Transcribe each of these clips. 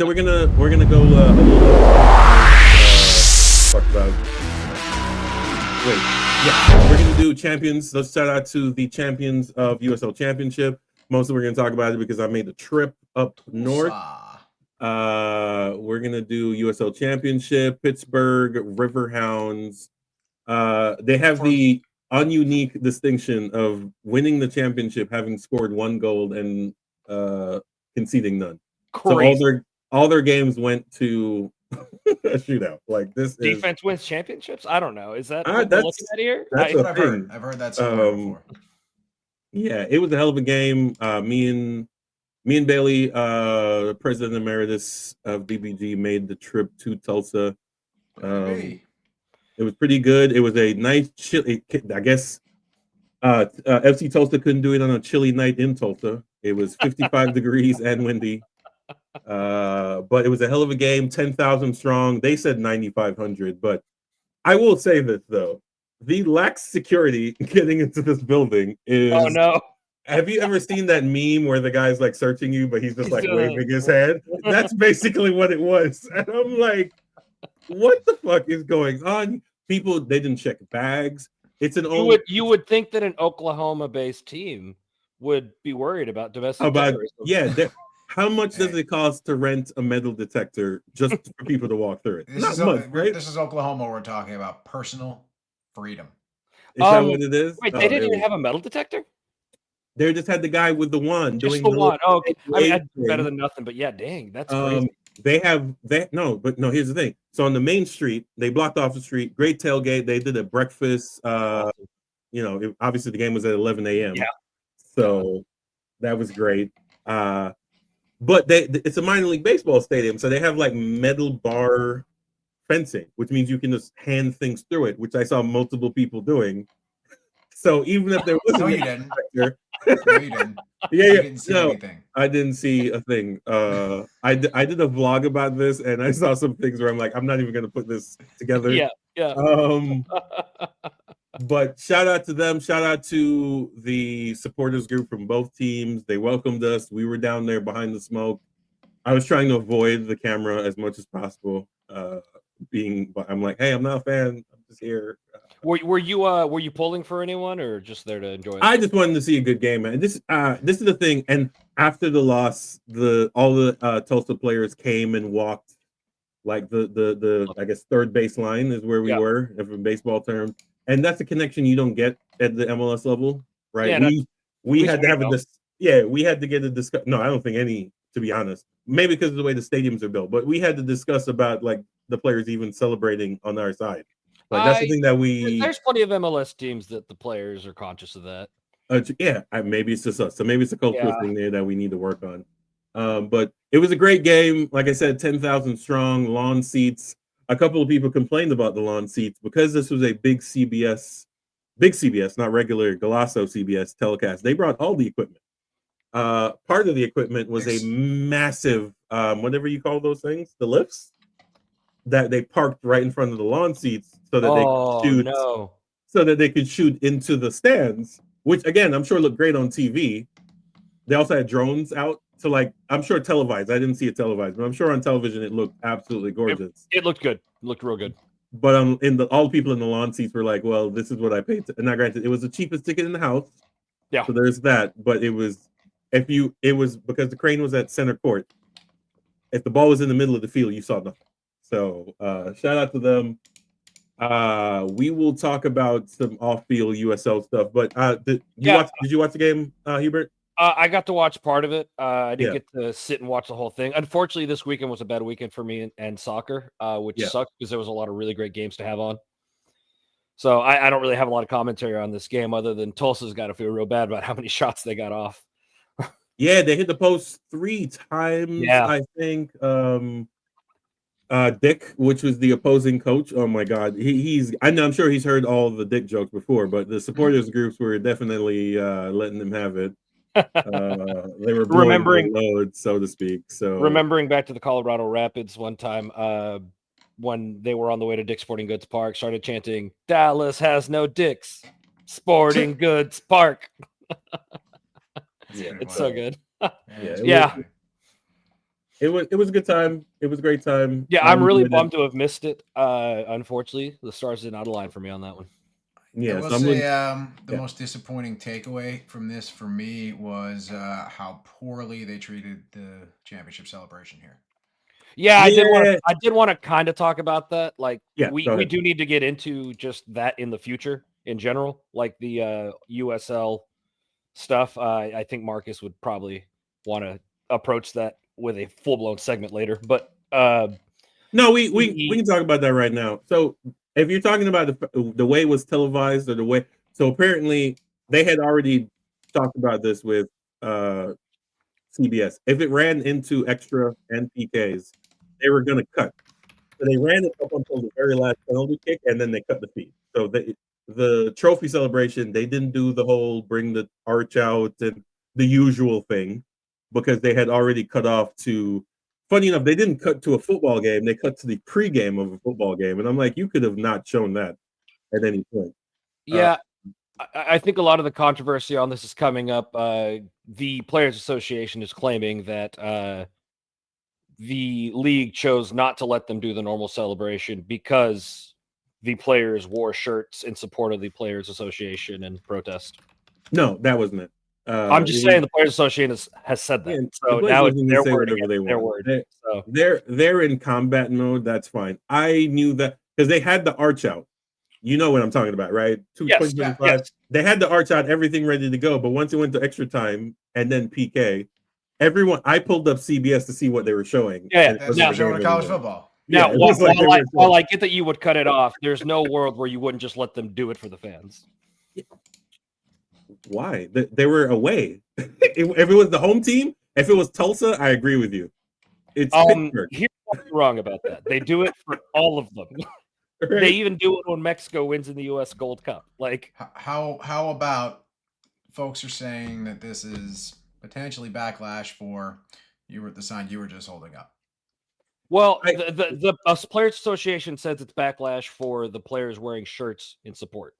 So we're gonna go a little talk about. Wait, yeah, we're gonna do champions. Let's shout out to the champions of USL Championship. Mostly we're gonna talk about it because I made the trip up north. We're gonna do USL Championship, Pittsburgh Riverhounds. They have the ununique distinction of winning the championship, having scored 1 goal and conceding none. Crazy. So all their games went to a shootout. Like this defense wins championships. I don't know. Is that what that's we're looking at here? That's what I've heard. I've heard that somewhere before. Yeah, it was a hell of a game. Me and Bailey, President Emeritus of BBG, made the trip to Tulsa. It was pretty good. It was a nice chilly. I guess FC Tulsa couldn't do it on a chilly night in Tulsa. It was 55 degrees and windy. But it was a hell of a game. 10,000 strong. They said 9,500. But I will say this though: the lax security getting into this building is. Oh no. Have you ever seen that meme where the guy's like searching you, but he's just like waving his hand? That's basically what it was. And I'm like, what the fuck is going on? People, they didn't check bags. It's an you would think that an Oklahoma-based team would be worried about domestic terrorism. Yeah. How much does it cost to rent a metal detector just for people to walk through it? Not much, right? This is Oklahoma. We're talking about personal freedom. Is that what it is? Wait, they didn't even have a metal detector? They just had the guy with the wand just doing the wand. Oh, okay. I mean, that's better than nothing. But yeah, dang, that's crazy. Here's the thing. So on the main street, they blocked off the street. Great tailgate. They did a breakfast. Obviously the game was at 11 a.m. Yeah. So that was great. But it's a minor league baseball stadium, so they have like metal bar fencing, which means you can just hand things through it, which I saw multiple people doing. So even if there wasn't, no, you didn't. No, you didn't. Yeah. You didn't see anything. I didn't see a thing. I did a vlog about this, and I saw some things where I'm like, I'm not even going to put this together. Yeah. But shout out to them. Shout out to the supporters group from both teams. They welcomed us. We were down there behind the smoke. I was trying to avoid the camera as much as possible. I'm like, hey, I'm not a fan. I'm just here. Were you pulling for anyone or just there to enjoy it? I just wanted to see a good game, man. This is the thing. And after the loss, all the Tulsa players came and walked like the I guess third baseline is where we were, if in baseball terms. And that's a connection you don't get at the MLS level, right? Yeah, we had to have we had to get a discuss. No, I don't think any, to be honest. Maybe because of the way the stadiums are built, but we had to discuss about like the players even celebrating on our side. Like that's the thing that there's plenty of MLS teams that the players are conscious of that. Maybe it's just us. So maybe it's a cultural thing there that we need to work on. But it was a great game. Like I said, 10,000 strong, lawn seats. A couple of people complained about the lawn seats because this was a big CBS, not regular Golasso CBS telecast. They brought all the equipment. Part of the equipment was a massive, whatever you call those things, the lifts that they parked right in front of the lawn seats so that they could shoot into the stands, which again, I'm sure looked great on TV. They also had drones out to I'm sure televised. I didn't see it televised, but I'm sure on television it looked absolutely gorgeous. It looked good. It looked real good. But all the people in the lawn seats were like, well, this is what I paid. And now granted, it was the cheapest ticket in the house. Yeah. So there's that. But it was because the crane was at center court. If the ball was in the middle of the field, you saw nothing. So shout out to them. We will talk about some off-field USL stuff. But did you watch the game, Hubert? I got to watch part of it. I didn't get to sit and watch the whole thing. Unfortunately, this weekend was a bad weekend for me and soccer, which sucks because there was a lot of really great games to have on. So I don't really have a lot of commentary on this game other than Tulsa's got to feel real bad about how many shots they got off. Yeah, they hit the post 3 times, I think. Dick, which was the opposing coach. Oh my God, I'm sure he's heard all the Dick jokes before, but the supporters groups were definitely letting him have it. They were remembering load, so to speak. So remembering back to the Colorado Rapids one time, when they were on the way to Dick's Sporting Goods Park, started chanting, "Dallas has no dicks, Sporting Goods Park." It's so good. It was a good time. It was a great time. Yeah, I'm really bummed to have missed it. Unfortunately, the stars did not align for me on that one. Yeah, I will say the most disappointing takeaway from this for me was how poorly they treated the championship celebration here. Yeah, I did want to kind of talk about that. Like, we do need to get into just that in the future in general, like the USL stuff. I think Marcus would probably want to approach that with a full blown segment later. But no, we can talk about that right now. So if you're talking about the way it was televised or the way, so apparently they had already talked about this with CBS. If it ran into extra and PKs, they were going to cut. So they ran it up until the very last penalty kick, and then they cut the feed. So the trophy celebration, they didn't do the whole bring the arch out and the usual thing because they had already cut off to. Funny enough, they didn't cut to a football game. They cut to the pregame of a football game, and I'm like, you could have not shown that at any point. Yeah, I think a lot of the controversy on this is coming up. The Players Association is claiming that the league chose not to let them do the normal celebration because the players wore shirts in support of the Players Association and protest. No, that wasn't it. I'm just saying the Players Association has said that. So now it's their word against their word. They're in combat mode. That's fine. I knew that because they had the arch out. You know what I'm talking about, right? Yes. They had the arch out, everything ready to go. But once it went to extra time and then PK, I pulled up CBS to see what they were showing. Yeah, now showing college football. Now, while I get that you would cut it off, there's no world where you wouldn't just let them do it for the fans. Why? They were away. If it was the home team, if it was Tulsa, I agree with you. It's Pittsburgh. Here's what's wrong about that. They do it for all of them. Right? They even do it when Mexico wins in the U.S. Gold Cup. Like, how about folks are saying that this is potentially backlash for the sign you were just holding up? Well, the Players Association says it's backlash for the players wearing shirts in support.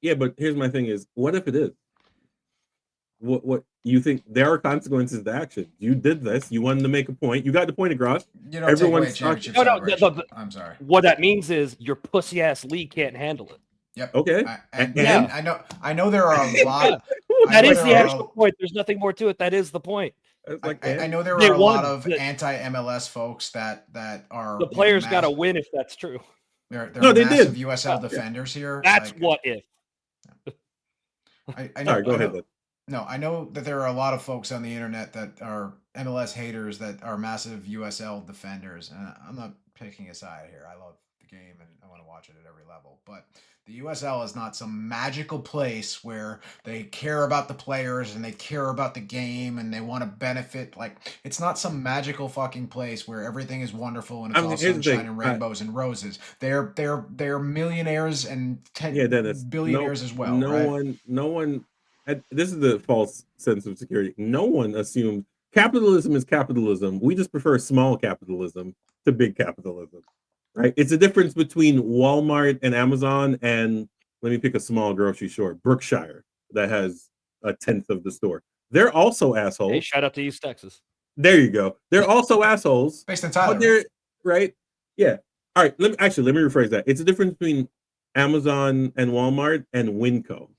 Yeah, but here's my thing: is what if it is? What you think there are consequences to action? You did this. You wanted to make a point. You got the point across. You don't take away championship celebration. I'm sorry. What that means is your pussy ass league can't handle it. Yep. Okay. I know there are a lot. That is the actual point. There's nothing more to it. That is the point. I know there are a lot of anti-MLS folks that are the players got to win if that's true. They're massive USL defenders here. That's what if. I know. Go ahead. No, I know that there are a lot of folks on the internet that are MLS haters that are massive USL defenders, and I'm not picking a side here. I love the game and I want to watch it at every level, but the USL is not some magical place where they care about the players and they care about the game and they want to benefit. Like, it's not some magical fucking place where everything is wonderful and it's all sunshine and rainbows and roses. They're millionaires and billionaires as well. No one. This is the false sense of security. No one assumes capitalism is capitalism. We just prefer small capitalism to big capitalism. Right? It's a difference between Walmart and Amazon and let me pick a small grocery store, Brookshire, that has a tenth of the store. They're also assholes. Hey, shout out to East Texas. There you go. They're also assholes. Based in Tyler. Right? Yeah. All right. Let me rephrase that. It's a difference between Amazon and Walmart and Winco,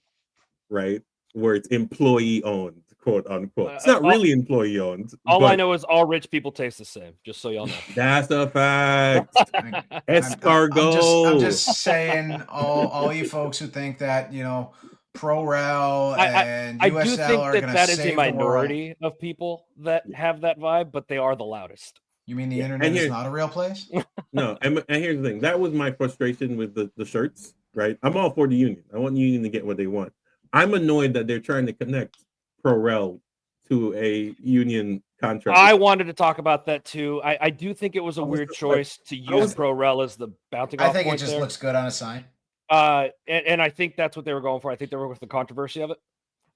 right? Where it's employee owned, quote unquote. It's not really employee owned. All I know is all rich people taste the same, just so y'all know. That's a fact. Escargot. I'm just saying, all you folks who think that, ProRel and USL do think are going to that is a minority of people that have that vibe, but they are the loudest. You mean the internet is not a real place? No, and here's the thing. That was my frustration with the shirts, right? I'm all for the union. I want the union to get what they want. I'm annoyed that they're trying to connect ProRel to a union contract. I wanted to talk about that too. I do think it was a weird choice to use ProRel as the bouncing off point. I think it just looks good on a sign. And I think that's what they were going for. I think they were with the controversy of it.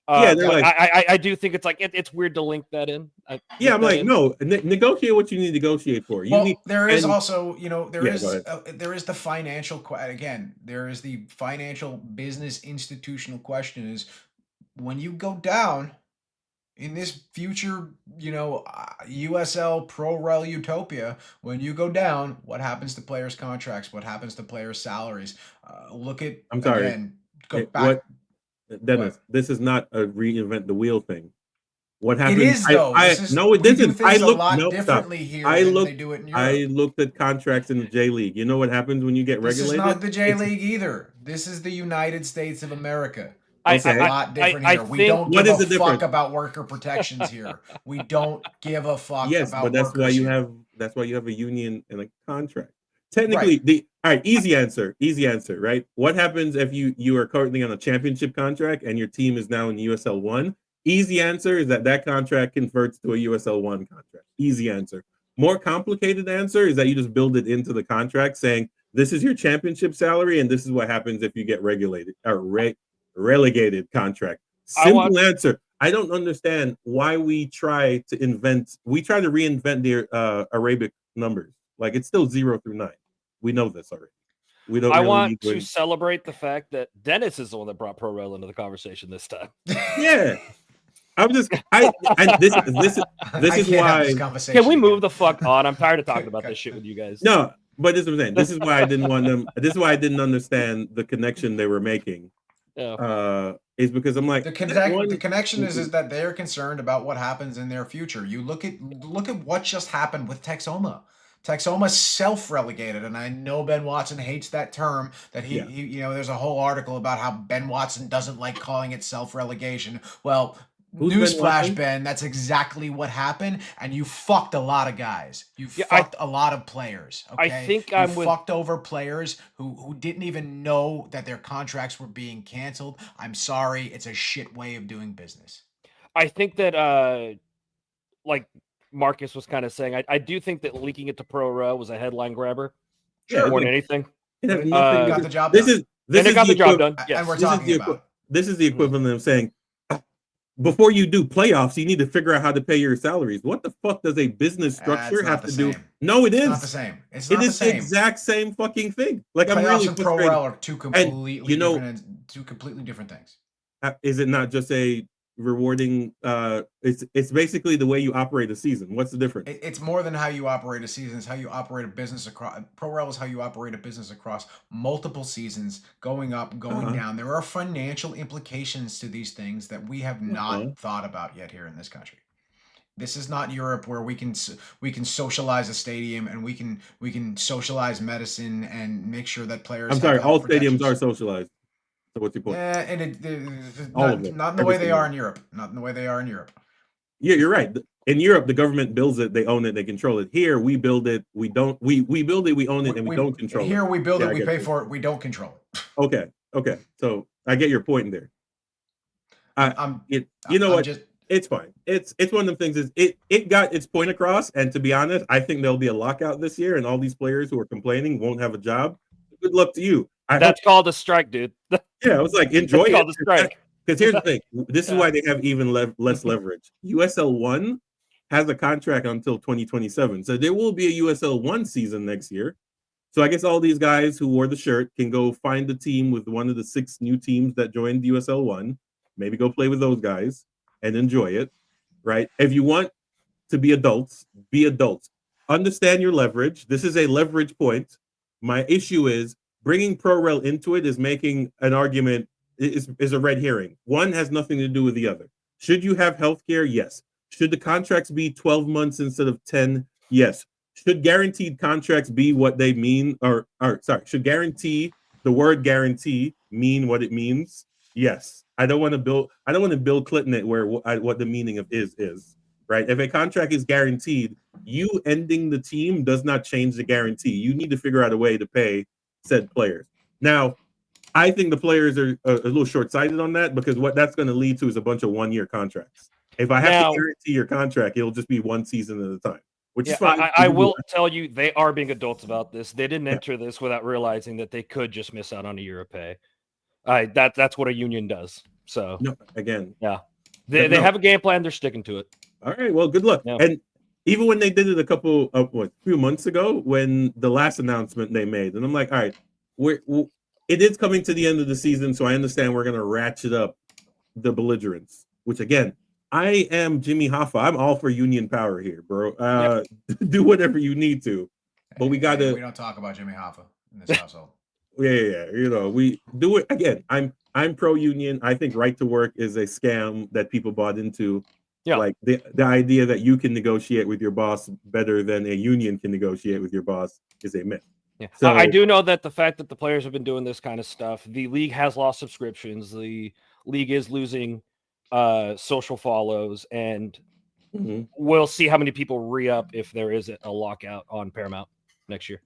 I do think it's like it's weird to link that in. I'm like, no, negotiate what you need to negotiate for. There is the financial again. There is the financial business institutional question: is when you go down in this future, USL Pro Rel utopia, when you go down, what happens to players' contracts? What happens to players' salaries? Look at, I'm sorry. again, go What, back. Dennis? This is not a reinvent the wheel thing. What It happened? is, though. No, it we do isn't. things a lot differently Stop. here than they do it in I Europe. looked at contracts in the J League. You know what happens when you get This is regulated? not the J League either. This is the United States of America. Okay. It's a lot different here. We don't give a fuck about worker protections here. We don't give a fuck about but that's workers why you here. have a union and a contract. Technically, all right, easy answer, right? What happens if you are currently on a championship contract and your team is now in USL 1? Easy answer is that contract converts to a USL 1 contract. Easy answer. More complicated answer is that you just build it into the contract saying this is your championship salary and this is what happens if you get regulated or relegated contract. Simple answer. I don't understand why we try to reinvent the Arabic numbers. Like it's still 0 through 9. We know this already. We don't. I want to celebrate the fact that Dennis is the one that brought Pro Rel into the conversation this time. Yeah. I'm just this is why. Can we move the fuck on? I'm tired of talking about this shit with you guys. No, but this is what I'm saying. This is why I didn't want them. This is why I didn't understand the connection they were making. Yeah. Is because I'm like the connection is that they're concerned about what happens in their future. You look at what just happened with Texoma. Texoma self-relegated, and I know Ben Watson hates that term. That he there's a whole article about how Ben Watson doesn't like calling it self-relegation. Well, newsflash, Ben, that's exactly what happened, and you fucked a lot of guys. You fucked a lot of players. Okay? I think you fucked over players who didn't even know that their contracts were being canceled. I'm sorry, it's a shit way of doing business. I think that like Marcus was kind of saying, I do think that leaking it to Pro Rel was a headline grabber. Sure. More than anything. It had nothing got the job done. It got the job done. Yes. And we're talking about this is the equivalent of saying, before you do playoffs, you need to figure out how to pay your salaries. What the fuck does a business structure have to do? No, it is not the same. It's not the same. The exact same fucking thing. Like playoffs I'm really and Pro Rel are two completely different things. Is it not just a rewarding? It's basically the way you operate a season. What's the difference? It's more than how you operate a season. It's how you operate a business across. Pro Rel is how you operate a business across multiple seasons, going up, going down. There are financial implications to these things that we have not thought about yet here in this country. This is not Europe where we can socialize a stadium and we can socialize medicine and make sure that players. I'm sorry, all stadiums are socialized. So what's your point? Yeah, and not in the way they are in Europe. Not in the way they are in Europe. Yeah, you're right. In Europe, the government builds it, they own it, they control it. Here, we build it, we don't. We build it, we own it, and we don't control it. Here, we build it, we pay for it, we don't control it. Okay. So I get your point there. It's fine. It's one of them things. It got its point across, and to be honest, I think there'll be a lockout this year, and all these players who are complaining won't have a job. Good luck to you. That's called a strike, dude. Yeah, I was like, enjoy it. Called a strike. Because here's the thing. This is why they have even less leverage. USL 1 has a contract until 2027. So there will be a USL 1 season next year. So I guess all these guys who wore the shirt can go find a team with one of the 6 new teams that joined USL 1. Maybe go play with those guys and enjoy it, right? If you want to be adults, be adults. Understand your leverage. This is a leverage point. My issue is bringing Pro Rel into it is making an argument is a red herring. One has nothing to do with the other. Should you have healthcare? Yes. Should the contracts be 12 months instead of 10? Yes. Should guaranteed contracts be what they mean? Should the word guarantee mean what it means? Yes. I don't want to Bill Clinton it where what the meaning of is, right? If a contract is guaranteed, you ending the team does not change the guarantee. You need to figure out a way to pay said players. Now, I think the players are a little short-sighted on that because what that's going to lead to is a bunch of one-year contracts. If I have to guarantee your contract, it'll just be one season at a time, which is fine. I will tell you, they are being adults about this. They didn't enter this without realizing that they could just miss out on a year of pay. That's what a union does. So no, again, they have a game plan. They're sticking to it. All right. Well, good luck. Yeah. And even when they did it a few months ago, when the last announcement they made, and I'm like, all right, it is coming to the end of the season, so I understand we're going to ratchet up the belligerence. Which again, I am Jimmy Hoffa. I'm all for union power here, bro. Do whatever you need to, but we gotta. We don't talk about Jimmy Hoffa in this household. Yeah. We do it again. I'm pro union. I think right to work is a scam that people bought into. Yeah. Like the idea that you can negotiate with your boss better than a union can negotiate with your boss is a myth. Yeah. So I do know that the fact that the players have been doing this kind of stuff, the league has lost subscriptions. The league is losing social follows, and we'll see how many people re-up if there is a lockout on Paramount next year.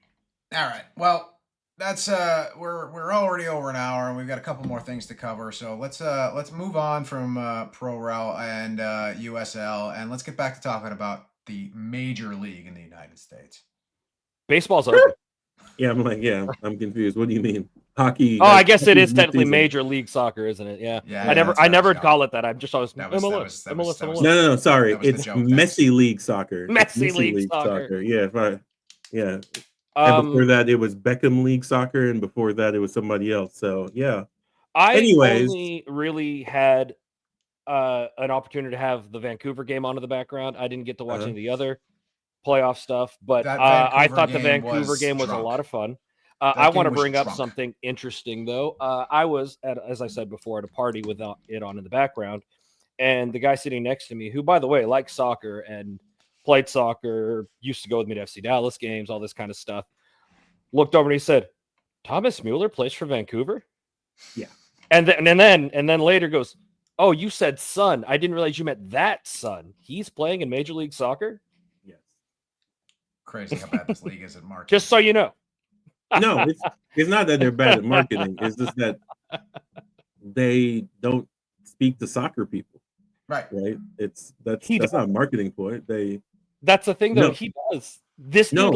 All right. Well, that's we're already over an hour, and we've got a couple more things to cover. So let's move on from Pro Rel and USL, and let's get back to talking about the major league in the United States. Baseball's over. Yeah, I'm confused. What do you mean? Hockey? Oh, I guess it is technically Major League Soccer, isn't it? Yeah. I never call it that. I'm just always MLS. No. Sorry, it's Messi League Soccer. Messi League Soccer. Yeah. And before that, it was Beckham League Soccer, and before that, it was somebody else. So yeah. Anyways, only really had an opportunity to have the Vancouver game on in the background. I didn't get to watch any of the other playoff stuff, but I thought the Vancouver game was a lot of fun. I want to bring up something interesting, though. I was, as I said before, at a party with it on in the background, and the guy sitting next to me, who, by the way, likes soccer and played soccer, used to go with me to FC Dallas games, all this kind of stuff, looked over and he said, "Thomas Mueller plays for Vancouver?" Yeah. And then later goes, "Oh, you said son. I didn't realize you meant that son. He's playing in Major League Soccer?" Yes. Crazy how bad this league is at marketing. Just so you know. No, it's not that they're bad at marketing. It's just that they don't speak to soccer people. Right. That's not a marketing point. That's the thing, though. He does. This dude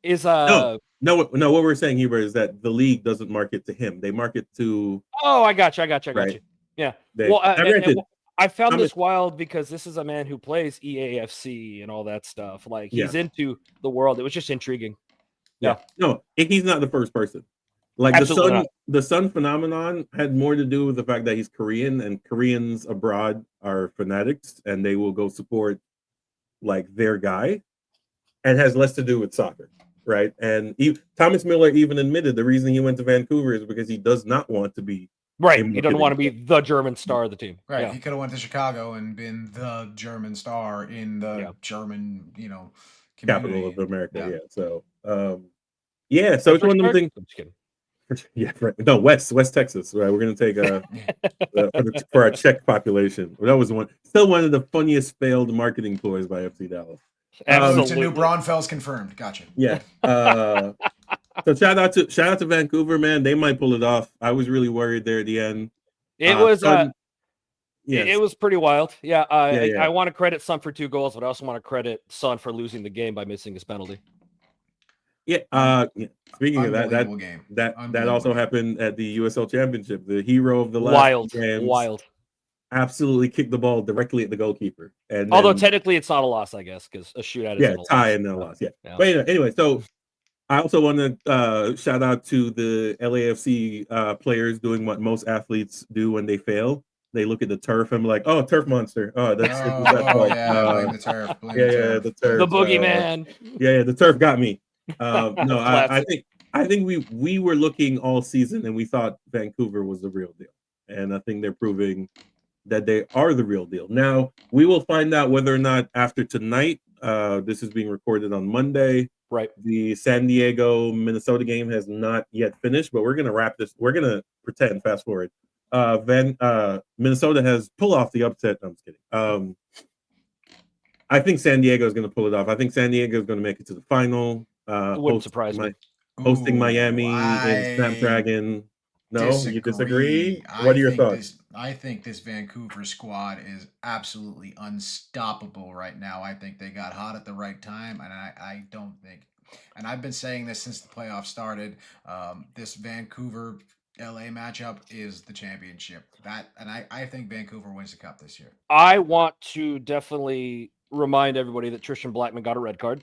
is no. What we're saying here is that the league doesn't market to him. They market to. Oh, I got you. Yeah. I found this wild because this is a man who plays EAFC and all that stuff. Like he's into the world. It was just intriguing. Yeah. No, he's not the first person. Like the Sun phenomenon had more to do with the fact that he's Korean, and Koreans abroad are fanatics and they will go support like their guy, and has less to do with soccer, right? And Thomas Miller even admitted the reason he went to Vancouver is because he does not want to be he doesn't want to be the German star of the team. Right. Yeah. He could have went to Chicago and been the German star in the German, capital of America. Yeah. So so it's one of them things. Yeah, right. No, West Texas. Right, we're gonna take for our Czech population. That was still one of the funniest failed marketing ploys by FC Dallas. To New Braunfels confirmed. Gotcha. Yeah. So shout out to Vancouver, man. They might pull it off. I was really worried there at the end. It was it was pretty wild. Yeah. I want to credit Son for 2 goals, but I also want to credit Son for losing the game by missing his penalty. Yeah. Speaking of that also happened at the USL Championship. The hero of the last games absolutely kicked the ball directly at the goalkeeper. And although technically it's not a loss, I guess, because a shootout is a tie and then a loss. Yeah. But anyway, so I also want to shout out to the LAFC players doing what most athletes do when they fail. They look at the turf and be like, "Oh, turf monster! Oh, blame the turf. The turf. The boogeyman. The turf got me." No, I think we were looking all season and we thought Vancouver was the real deal, and I think they're proving that they are the real deal. Now we will find out whether or not after tonight. This is being recorded on Monday. Right. The San Diego Minnesota game has not yet finished, but we're gonna wrap this. We're gonna pretend. Fast forward. Minnesota has pulled off the upset. No, I'm just kidding. I think San Diego is going to pull it off. I think San Diego is going to make it to the final. Wouldn't surprise me. Hosting Miami in Snapdragon. No, you disagree? What are your thoughts? I think this Vancouver squad is absolutely unstoppable right now. I think they got hot at the right time, and I don't think, and I've been saying this since the playoffs started, this Vancouver LA matchup is the championship. I think Vancouver wins the cup this year. I want to definitely remind everybody that Tristan Blackman got a red card.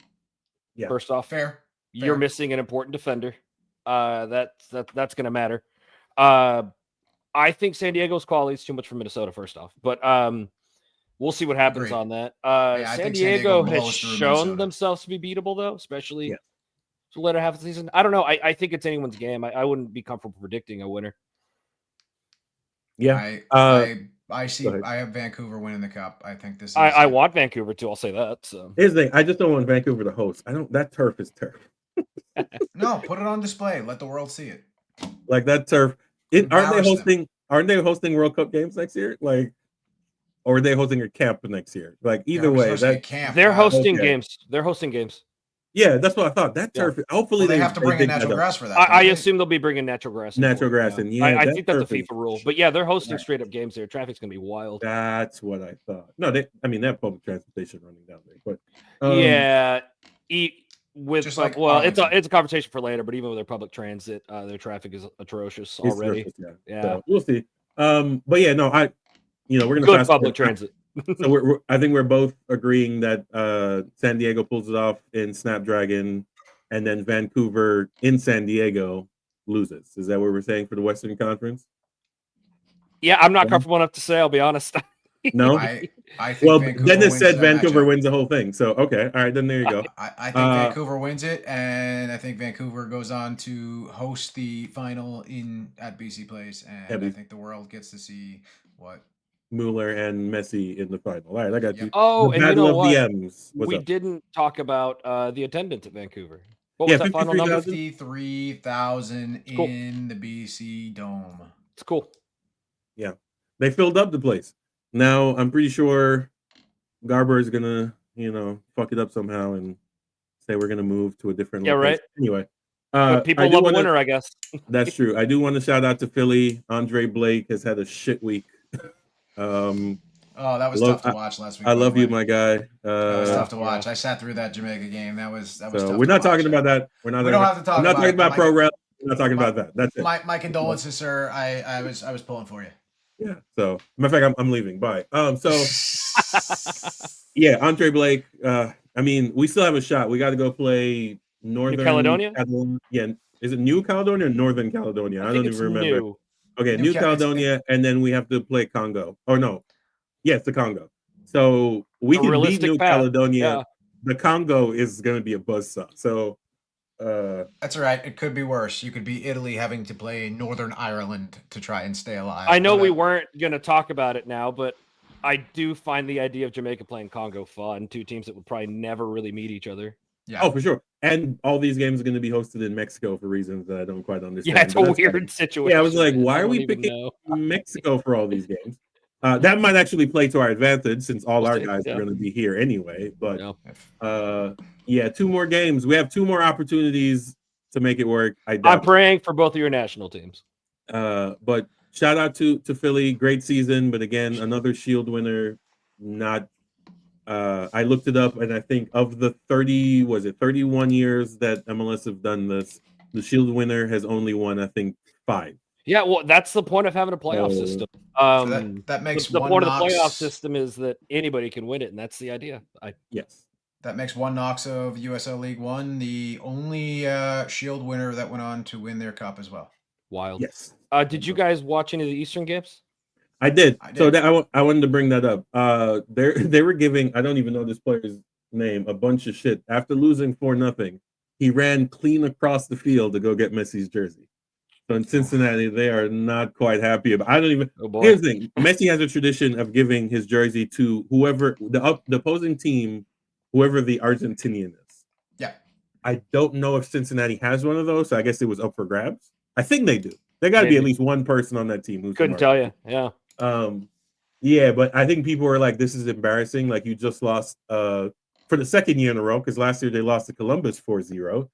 Yeah. First off, fair. You're missing an important defender. That's going to matter. I think San Diego's quality is too much for Minnesota. First off, but We'll see what happens Agreed. on that. I San think Diego will has host through shown Minnesota. themselves to be beatable, though, especially the latter half of the season. I don't know. I think it's anyone's game. I wouldn't be comfortable predicting a winner. Yeah. I see. I have Vancouver winning the cup. I think this is. I want Vancouver to. I'll say that. So here's the thing. I just don't want Vancouver to host. That turf is turf. No, put it on display. Let the world see it. Like that turf. Aren't they hosting? Aren't they hosting World Cup games next year? Like, or are they hosting a camp next year? Like either way, they're hosting games. They're hosting games. Yeah, that's what I thought. That turf. Hopefully, they have to bring in natural grass for that. I assume they'll be bringing natural grass. Natural grass, and I think that's a FIFA rule. But yeah, they're hosting straight up games there. Traffic's gonna be wild. That's what I thought. No, they have public transportation running down there, but it's a conversation for later. But even with their public transit, their traffic is atrocious already. Yeah. So we'll see. But yeah, no, we're gonna good public transit. So I think we're both agreeing that San Diego pulls it off in Snapdragon, and then Vancouver in San Diego loses. Is that what we're saying for the Western Conference? Yeah, I'm not comfortable enough to say. I'll be honest. No, I think. Well, Dennis said Vancouver wins the whole thing. So okay, all right, then there you go. I think Vancouver wins it, and I think Vancouver goes on to host the final at BC Place, and I think the world gets to see what Mueller and Messi in the final. All right, I got you. Oh, the and you know what? DMs. We didn't talk about the attendance at Vancouver. What was that final number? 53,000 in the BC Dome. It's cool. Yeah, they filled up the place. Now I'm pretty sure Garber is gonna, fuck it up somehow and say we're gonna move to a different location. Right. Anyway, but people love a winner, I guess. That's true. I do want to shout out to Philly. Andre Blake has had a shit week. That was tough to watch last week. I love you, my guy. That was tough to watch. I sat through that Jamaica game. That was tough. We're not talking about that. We don't have to talk. We're not talking about pro rel. We're not talking about that. That's it. My condolences, sir. I was pulling for you. Yeah. So, matter of fact, I'm leaving. Bye. So, yeah, Andre Blake. I mean, we still have a shot. We got to go play Northern New Caledonia. Yeah. Is it New Caledonia or Northern Caledonia? I don't even remember. New. Okay, New Caledonia, and then we have to play Congo. Oh no, yes, the Congo. So we can beat New Caledonia. Yeah. The Congo is going to be a buzzsaw. So that's all right. It could be worse. You could be Italy having to play Northern Ireland to try and stay alive. I know we weren't going to talk about it now, but I do find the idea of Jamaica playing Congo fun. Two teams that would probably never really meet each other. Yeah. Oh, for sure. And all these games are going to be hosted in Mexico for reasons that I don't quite understand. Yeah, it's a weird situation. Yeah, I was like, why are we picking Mexico for all these games? That might actually play to our advantage since all our guys are going to be here anyway. But yeah, 2 more games. We have 2 more opportunities to make it work. I'm praying for both of your national teams. But shout out to Philly. Great season. But again, another Shield winner. Not. I looked it up, and I think of the 31 years that MLS have done this, the Shield winner has only won, I think, 5. Yeah, well, that's the point of having a playoff system. So that makes the point of the playoff system is that anybody can win it, and that's the idea. Yes. That makes one Knox of USL League One the only Shield winner that went on to win their cup as well. Wild. Yes. Did you guys watch any of the Eastern games? I did. So I wanted to bring that up. They were giving, I don't even know this player's name, a bunch of shit. After losing 4-0, he ran clean across the field to go get Messi's jersey. So in Cincinnati, they are not quite happy about. I don't even. Here's the thing: Messi has a tradition of giving his jersey to whoever the opposing team, whoever the Argentinian is. Yeah. I don't know if Cincinnati has one of those, so I guess it was up for grabs. I think they do. There got to be at least one person on that team who's. Couldn't tell you. Yeah. Yeah, but I think people were like, "This is embarrassing." Like you just lost for the second year in a row, because last year they lost to Columbus 4-0.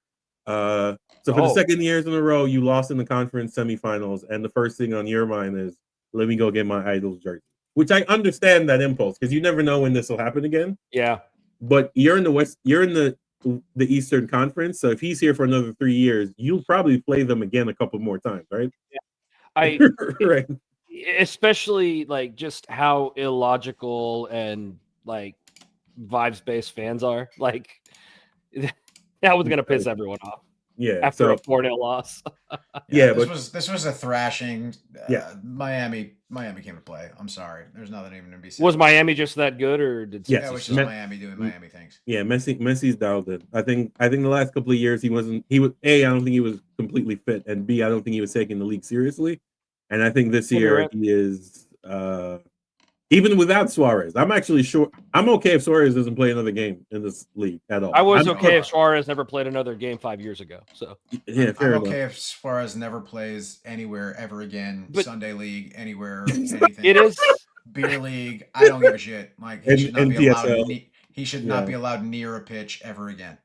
So for the second years in a row, you lost in the conference semifinals, and the first thing on your mind is, let me go get my Idols jersey. Which I understand that impulse, because you never know when this will happen again. Yeah. But you're in the West, you're in the Eastern Conference, so if he's here for another 3 years, you'll probably play them again a couple more times, right? Yeah. Right. Especially like just how illogical and like vibes-based fans are. Like that was gonna piss everyone off. Yeah, after a 4-0 loss. Yeah, but this was a thrashing. Yeah. Miami came to play. I'm sorry. There's nothing even to be said. Was Miami just that good, or did Yes. Yeah, it was Cincinnati just suck? Miami doing Miami things. Yeah, Messi's dialed in. I think the last couple of years he was A, I don't think he was completely fit, and B, I don't think he was taking the league seriously. And I think this Maybe year right. he is even without Suarez. I'm actually sure I'm okay if Suarez doesn't play another game in this league at all. I was I'm okay if Suarez never played another game 5 years ago. So yeah, fair I'm enough. okay if Suarez never plays anywhere ever again. But- Sunday league, anywhere, anything. it is. Beer league. I don't give a shit. Like he should not be allowed. NPSL. He should not be allowed near a pitch ever again.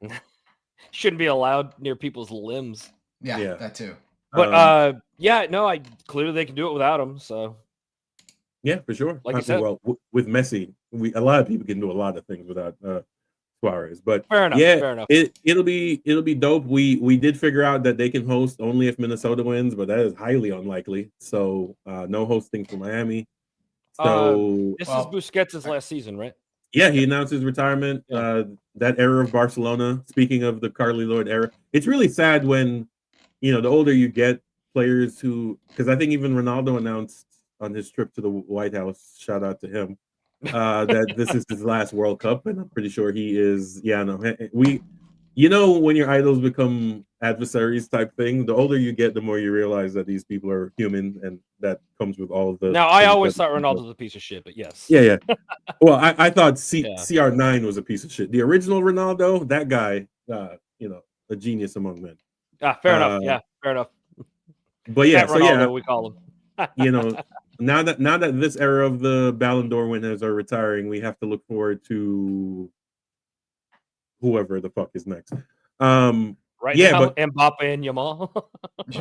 Shouldn't be allowed near people's limbs. Yeah, that too. But I clearly they can do it without him. So yeah, for sure. Like you said, well, with Messi, a lot of people can do a lot of things without Suarez. But fair enough. It'll be dope. We did figure out that they can host only if Minnesota wins, but that is highly unlikely. So no hosting for Miami. So this is Busquets' last season, right? Yeah, he announced his retirement. Yeah. That era of Barcelona. Speaking of the Carly Lloyd era, it's really sad when the older you get, players who, because I think even Ronaldo announced on his trip to the White House, shout out to him, that this is his last World Cup, and I'm pretty sure he is. Yeah, no, when your idols become adversaries type thing, the older you get, the more you realize that these people are human, and that comes with all of the. Now, I always thought Ronaldo was a piece of shit, but yes. Yeah. Well, I thought CR9 was a piece of shit. The original Ronaldo, that guy, a genius among men. Fair enough. Yeah, fair enough. But yeah, Ronaldo, we call him. Now that this era of the Ballon d'Or winners are retiring, we have to look forward to whoever the fuck is next. Right now, but Mbappe and Yamal.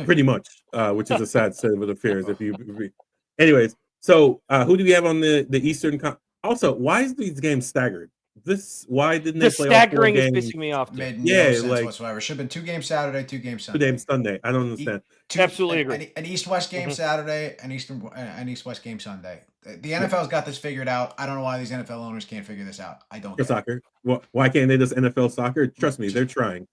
Pretty much, which is a sad state of affairs. Anyways, so who do we have on the Eastern? Also, why is these games staggered? Why didn't they play staggering all 4 games? is pissing me off. Made no sense whatsoever. Should have been 2 games Saturday, 2 games Sunday. 2 games Sunday. I don't understand. Absolutely agree. An East-West game Saturday, an East-West game Sunday. The NFL's got this figured out. I don't know why these NFL owners can't figure this out. I don't. Soccer. Well, why can't they just NFL soccer? Trust me, they're trying.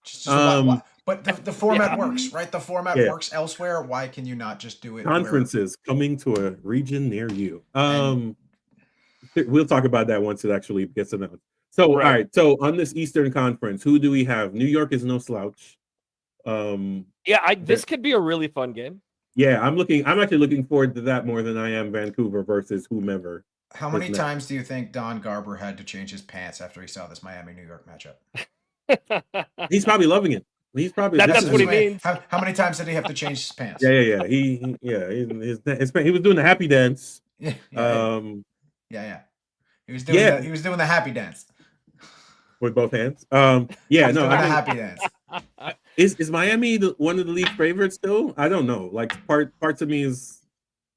But the format works, right? The format works elsewhere. Why can you not just do it? Conferences coming to a region near you. We'll talk about that once it actually gets announced. So, all right. So on this Eastern Conference, who do we have? New York is no slouch. This could be a really fun game. Yeah, I'm actually looking forward to that more than I am Vancouver versus whomever. How many times do you think Don Garber had to change his pants after he saw this Miami-New York matchup? He's probably loving it. He's probably that's what he means. How many times did he have to change his pants? Yeah. He was doing the happy dance. Yeah. He was doing the happy dance with both hands. Happy dance. Is Miami one of the league favorites still? I don't know. Like parts of me is,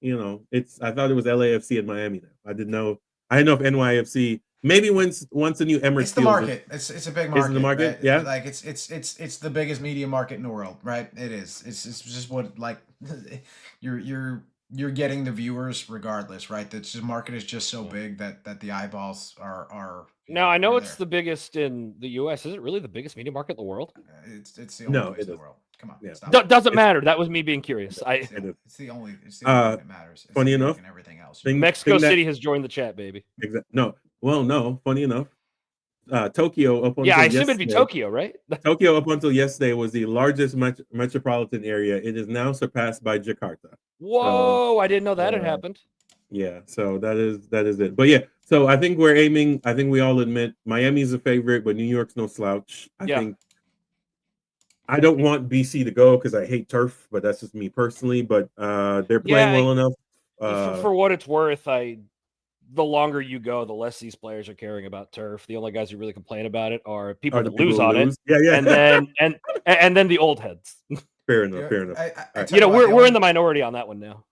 I thought it was LAFC and Miami now. I didn't know if NYFC. Maybe once a new Emirates. It's the market. It's a big market. Is it the market? Right? Yeah. Like it's the biggest media market in the world, right? It is. It's just what you're getting the viewers regardless, right? The market is just so big that the eyeballs are. Now I know it's the biggest in the U.S. Is it really the biggest media market in the world? It's the only place in the world. Come on, doesn't matter. That was me being curious. It's the only thing that matters. It's funny enough, and everything else. Mexico City has joined the chat, baby. No. Funny enough, Tokyo up until I assume it'd be Tokyo, right? Tokyo up until yesterday was the largest metropolitan area. It is now surpassed by Jakarta. Whoa! I didn't know that had happened. Yeah, so that is it. But yeah, so I think we're aiming. I think we all admit Miami's a favorite, but New York's no slouch. I think. I don't want BC to go because I hate turf, but that's just me personally. But they're playing well enough. For what it's worth, the longer you go, the less these players are caring about turf. The only guys who really complain about it are people that lose on it. Yeah. And then the old heads. Fair enough. We're in the minority on that one now.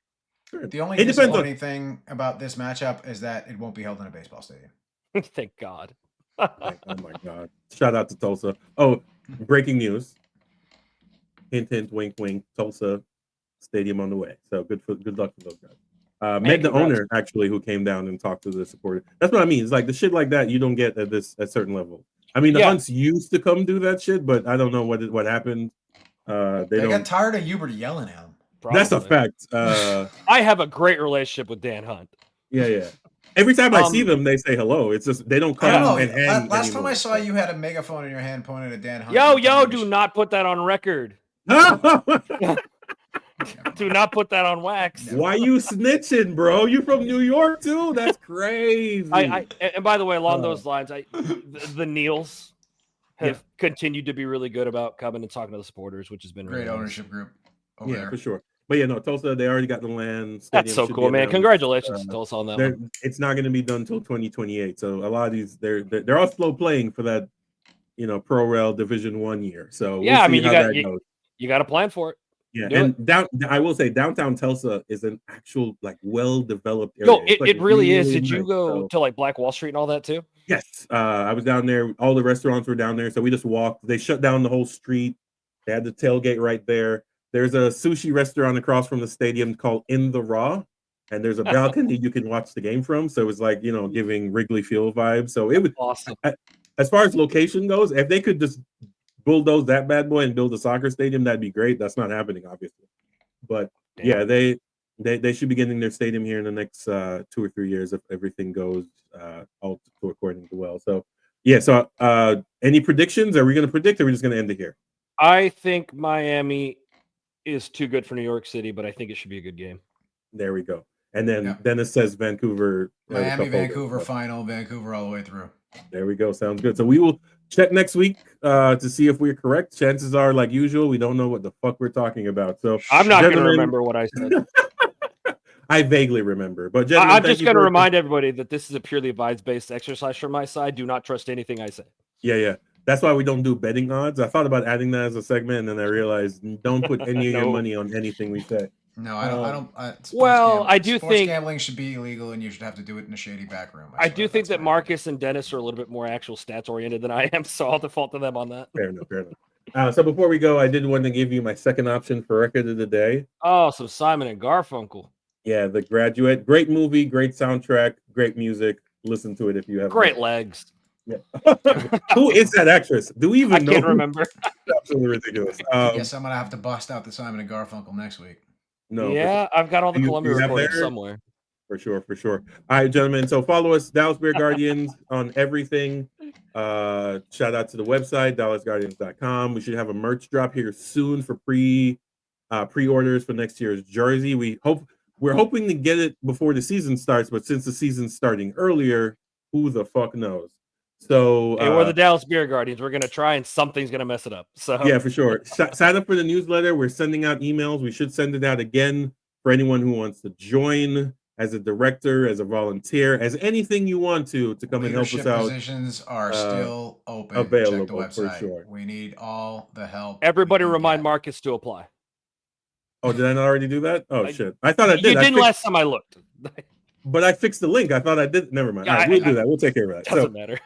The only disappointing thing about this matchup is that it won't be held in a baseball stadium. Thank God. Oh my God! Shout out to Tulsa. Oh, breaking news! Hint, hint, wink, wink. Tulsa stadium on the way. So good luck to those guys. Met the owner actually, who came down and talked to the supporter. That's what I mean. It's like the shit like that you don't get at certain level. I mean, the Hunts used to come do that shit, but I don't know what happened. They got tired of Hubert yelling at him. Probably. That's a fact. I have a great relationship with Dan Hunt. Yeah. Every time I see them, they say hello. It's just they don't come and hang Last anymore. time I saw you had a megaphone in your hand pointed at Dan Hunt. Yo, do not put that on record. Do not put that on wax. Why you snitching, bro? You from New York too? That's crazy. And by the way, along those lines, the Neils have continued to be really good about coming and talking to the supporters, which has been great really ownership group. Over there. For sure. But Tulsa, they already got the land. That's so cool, man. Congratulations to Tulsa on that one. It's not going to be done until 2028. So a lot of these, they're all slow playing for that, Pro Rel Division 1 year. So we'll see how that goes. You got a plan for it. Yeah, and I will say downtown Tulsa is an actual well-developed area. No, it really is. Did you go to Black Wall Street and all that too? Yes, I was down there. All the restaurants were down there, so we just walked. They shut down the whole street. They had the tailgate right there. There's a sushi restaurant across from the stadium called In the Raw, and there's a balcony you can watch the game from. So it was like, giving Wrigley Field vibes. So it was awesome. As far as location goes, if they could just bulldoze that bad boy and build a soccer stadium, that'd be great. That's not happening, obviously. But they should be getting their stadium here in the next 2 or 3 years if everything goes all according to well. So any predictions? Are we going to predict, or are we just going to end it here? I think Miami is too good for New York City, but I think it should be a good game. There we go. And then Dennis says Vancouver. Miami, Vancouver final, Vancouver all the way through. There we go. Sounds good. So we will check next week to see if we're correct. Chances are, like usual, we don't know what the fuck we're talking about. So I'm not going to remember what I said. I vaguely remember, but I'm just going to remind everybody that this is a purely advice-based exercise from my side. Do not trust anything I say. Yeah. That's why we don't do betting odds. I thought about adding that as a segment, and then I realized don't put any of your money on anything we say. No, I don't. I do think gambling should be illegal, and you should have to do it in a shady back room. I do think that Marcus and Dennis are a little bit more actual stats oriented than I am, so I'll default to them on that. Fair enough. So before we go, I did want to give you my second option for record of the day. Oh, some Simon and Garfunkel. Yeah, The Graduate. Great movie, great soundtrack, great music. Listen to it if you have. Great legs. Yeah. Who is that actress? Do we even know? I can't remember. Absolutely ridiculous. I guess I'm gonna have to bust out the Simon and Garfunkel next week. No. Yeah, I've got all the Columbia recordings somewhere. For sure. All right, gentlemen. So follow us, Dallas Bear Guardians, on everything. Shout out to the website, dallasguardians.com. We should have a merch drop here soon for pre-orders for next year's jersey. We're hoping to get it before the season starts, but since the season's starting earlier, who the fuck knows? So we're the Dallas Beer Guardians. We're gonna try, and something's gonna mess it up. So yeah, for sure. Sign up for the newsletter. We're sending out emails. We should send it out again for anyone who wants to join as a director, as a volunteer, as anything you want to come and help us out. Positions are still open. Available. Check the website. For sure. We need all the help. Everybody remind Marcus to apply. Oh, did I not already do that? Oh shit! I thought I did. You didn't last time I looked. But I fixed the link. I thought I did. Never mind. All right, we'll do that. We'll take care of that. Doesn't matter.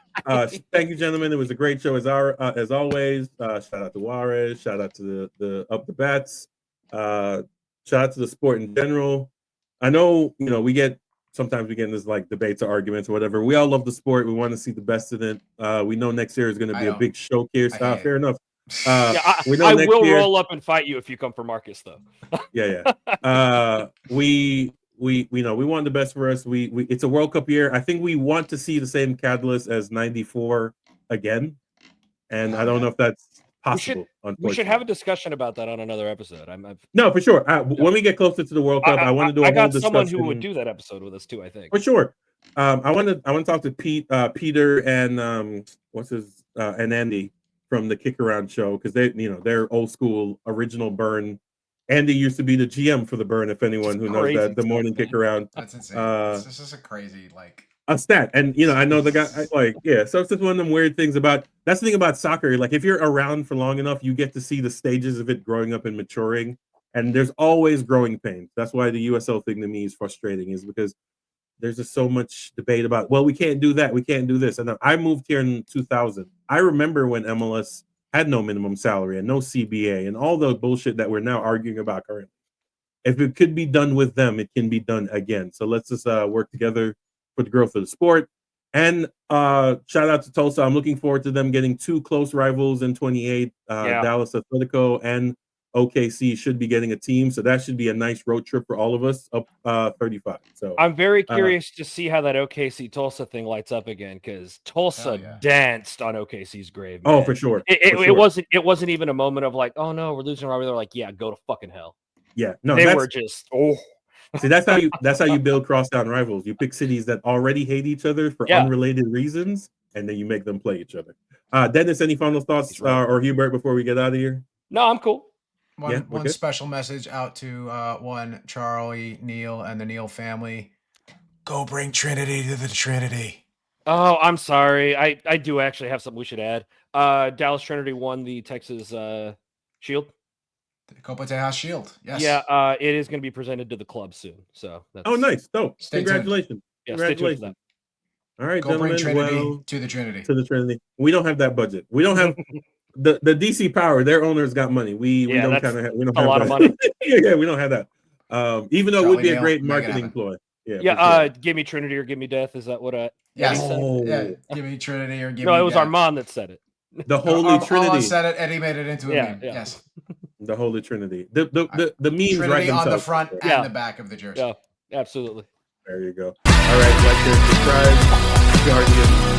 Thank you, gentlemen. It was a great show as always. Shout out to Juarez. Shout out to the Up the Bats. Shout out to the sport in general. I know, sometimes we get in this debates or arguments or whatever. We all love the sport. We want to see the best in it. We know next year is going to be a big showcase. Fair enough. I will roll up and fight you if you come for Marcus, though. Yeah. We know we want the best for us. It's a World Cup year. I think we want to see the same catalyst as '94 again, and I don't know if that's possible. We should have a discussion about that on another episode. No, for sure. When we get closer to the World Cup, I want to do a whole discussion. I got someone who would do that episode with us too. I think for sure. I want to talk to Peter and and Andy from the Kick Around show, because they're old school original Burn. Andy used to be the GM for the Burn, if anyone who knows that, the morning Kick Around. That's insane. This is a crazy a stat. And I know the guy so it's just one of them weird things that's the thing about soccer. Like, if you're around for long enough, you get to see the stages of it growing up and maturing. And there's always growing pains. That's why the USL thing to me is frustrating, is because there's just so much debate about, well, we can't do that, we can't do this. And I moved here in 2000. I remember when MLS had no minimum salary and no CBA and all the bullshit that we're now arguing about currently. If it could be done with them, it can be done again. So let's just work together for the growth of the sport. And shout out to Tulsa. I'm looking forward to them getting two close rivals in 28, Dallas Atletico and OKC should be getting a team, so that should be a nice road trip for all of us up 35. So I'm very curious to see how that OKC Tulsa thing lights up again, because Tulsa danced on OKC's grave. Man. Oh, for sure. It wasn't even a moment of like, oh no, we're losing rivalry. They're like, yeah, go to fucking hell. Yeah, no, they were just See, that's how you build crosstown rivals. You pick cities that already hate each other for unrelated reasons, and then you make them play each other. Dennis, any final thoughts or Hubert before we get out of here? No, I'm cool. One special message out to one Charlie, Neil, and the Neil family. Go bring Trinity to the Trinity. Oh, I'm sorry. I do actually have something we should add. Dallas Trinity won the Texas Shield. The Copa Tejas Shield. Yes. Yeah, it is going to be presented to the club soon. So nice. Dope. Congratulations. Yeah, congratulations. stay tuned for that. All right, go bring Trinity to the Trinity. To the Trinity. We don't have that budget. We don't have the DC Power. Their owners got money. We don't kind of we don't have a lot of money. Yeah, we don't have that. Even though it would be a great marketing ploy. Yeah. Give me Trinity or give me death. Is that what? Yes. Yeah. Give me Trinity or give me. No, it was death. Armand that said it. The Holy Trinity. Armand said it, and he made it into a meme. Yeah. Yes. The Holy Trinity. The memes Trinity right on the front and the back of the jersey. Yeah, absolutely. There you go. All right, like, share, subscribe, Guardian.